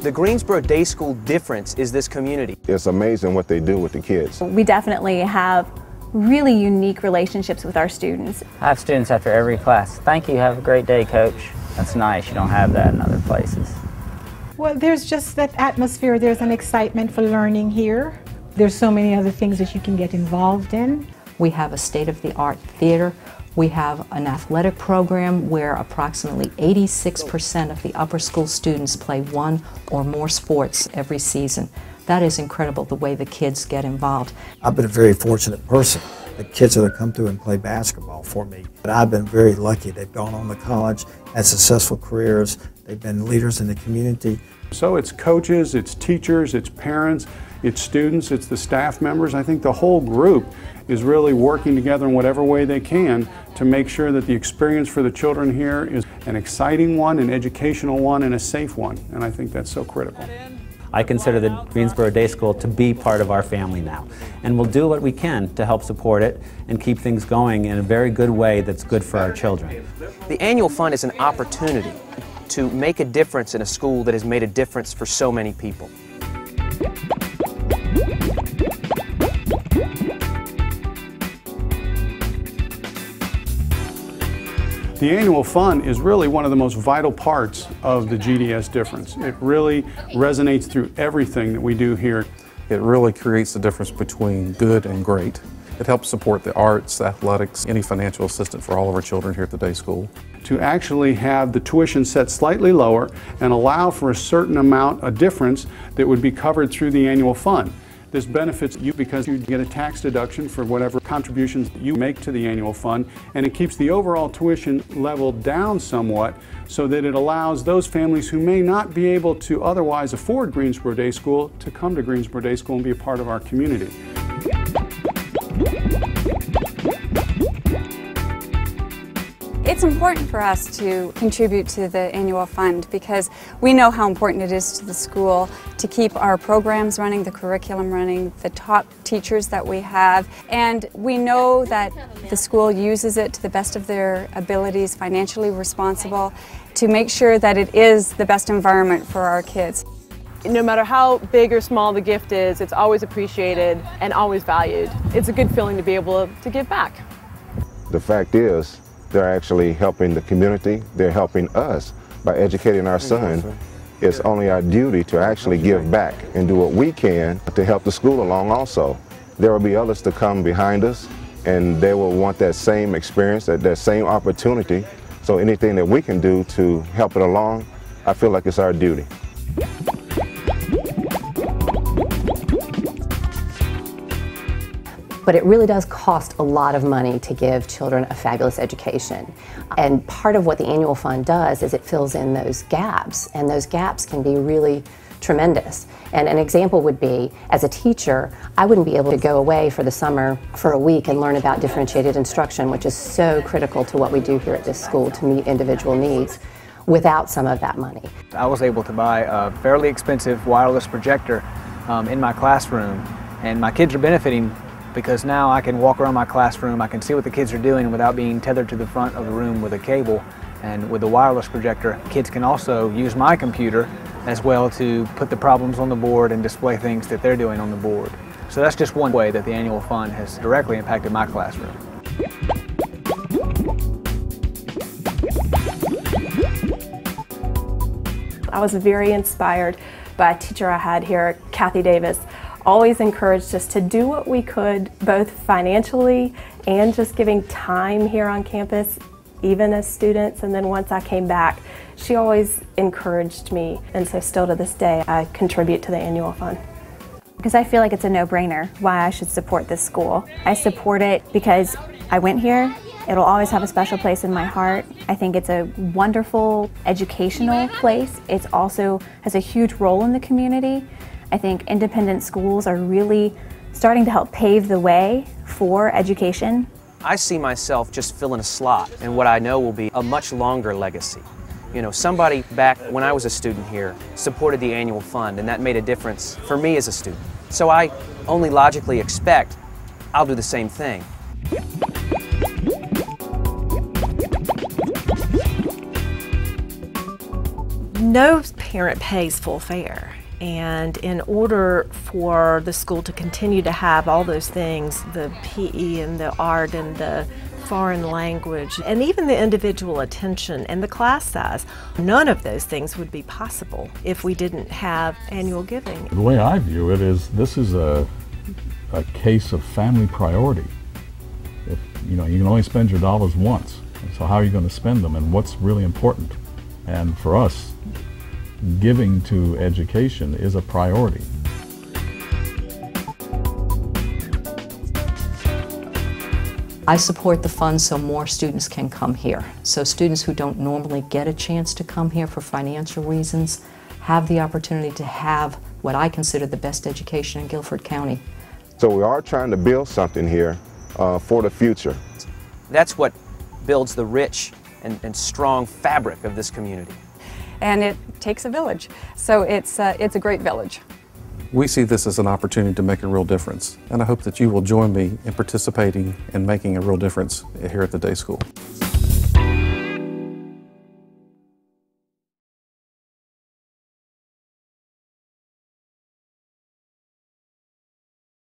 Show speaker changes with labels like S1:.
S1: The Greensboro Day School difference is this community.
S2: It's amazing what they do with the kids.
S3: We definitely have really unique relationships with our students.
S4: I have students after every class. Thank you, have a great day, Coach. That's nice, you don't have that in other places.
S5: Well, there's just that atmosphere, there's an excitement for learning here. There's so many other things that you can get involved in.
S6: We have a state-of-the-art theater. We have an athletic program where approximately 86% of the upper school students play one or more sports every season. That is incredible, the way the kids get involved.
S7: I've been a very fortunate person. The kids that have come through and play basketball for me. But I've been very lucky. They've gone on to college, had successful careers. They've been leaders in the community.
S8: So it's coaches, it's teachers, it's parents, it's students, it's the staff members. I think the whole group is really working together in whatever way they can to make sure that the experience for the children here is an exciting one, an educational one, and a safe one. And I think that's so critical.
S9: I consider the Greensboro Day School to be part of our family now, and we'll do what we can to help support it and keep things going in a very good way that's good for our children.
S1: The annual fund is an opportunity to make a difference in a school that has made a difference for so many people.
S8: The annual fund is really one of the most vital parts of the GDS difference. It really resonates through everything that we do here.
S10: It really creates the difference between good and great. It helps support the arts, athletics, any financial assistance for all of our children here at the day school.
S8: To actually have the tuition set slightly lower and allow for a certain amount of difference that would be covered through the annual fund. This benefits you because you get a tax deduction for whatever contributions you make to the annual fund, and it keeps the overall tuition level down somewhat so that it allows those families who may not be able to otherwise afford Greensboro Day School to come to Greensboro Day School and be a part of our community.
S11: It's important for us to contribute to the annual fund because we know how important it is to the school to keep our programs running, the curriculum running, the top teachers that we have, and we know that the school uses it to the best of their abilities, financially responsible, to make sure that it is the best environment for our kids.
S12: No matter how big or small the gift is, it's always appreciated and always valued. It's a good feeling to be able to give back.
S2: The fact is, they're actually helping the community. They're helping us by educating our son. It's only our duty to actually give back and do what we can to help the school along also. There will be others to come behind us, and they will want that same experience, that same opportunity. So anything that we can do to help it along, I feel like it's our duty.
S13: But it really does cost a lot of money to give children a fabulous education. And part of what the annual fund does is it fills in those gaps, and those gaps can be really tremendous. And an example would be, as a teacher, I wouldn't be able to go away for the summer for a week and learn about differentiated instruction, which is so critical to what we do here at this school to meet individual needs, without some of that money.
S4: I was able to buy a fairly expensive wireless projector in my classroom, and my kids are benefiting because now I can walk around my classroom, I can see what the kids are doing without being tethered to the front of the room with a cable. And with the wireless projector, kids can also use my computer as well to put the problems on the board and display things that they're doing on the board. So that's just one way that the annual fund has directly impacted my classroom.
S3: I was very inspired by a teacher I had here, Kathy Davis. Always encouraged us to do what we could, both financially and just giving time here on campus, even as students. And then once I came back, she always encouraged me. And so still to this day, I contribute to the annual fund.
S14: Because I feel like it's a no-brainer why I should support this school. I support it because I went here. It'll always have a special place in my heart. I think it's a wonderful educational place. It also has a huge role in the community. I think independent schools are really starting to help pave the way for education.
S1: I see myself just filling a slot in what I know will be a much longer legacy. You know, somebody back when I was a student here supported the annual fund, and that made a difference for me as a student. So I only logically expect I'll do the same thing.
S15: No parent pays full fare. And in order for the school to continue to have all those things, the PE and the art and the foreign language, and even the individual attention and the class size, none of those things would be possible if we didn't have annual giving.
S16: The way I view it is this is a case of family priority. If, you can only spend your dollars once, so how are you going to spend them and what's really important? And for us, giving to education is a priority.
S6: I support the fund so more students can come here. So students who don't normally get a chance to come here for financial reasons have the opportunity to have what I consider the best education in Guilford County.
S2: So we are trying to build something here for the future.
S1: That's what builds the rich and strong fabric of this community.
S11: And it takes a village. So it's a great village.
S10: We see this as an opportunity to make a real difference, and I hope that you will join me in participating and making a real difference here at the day school.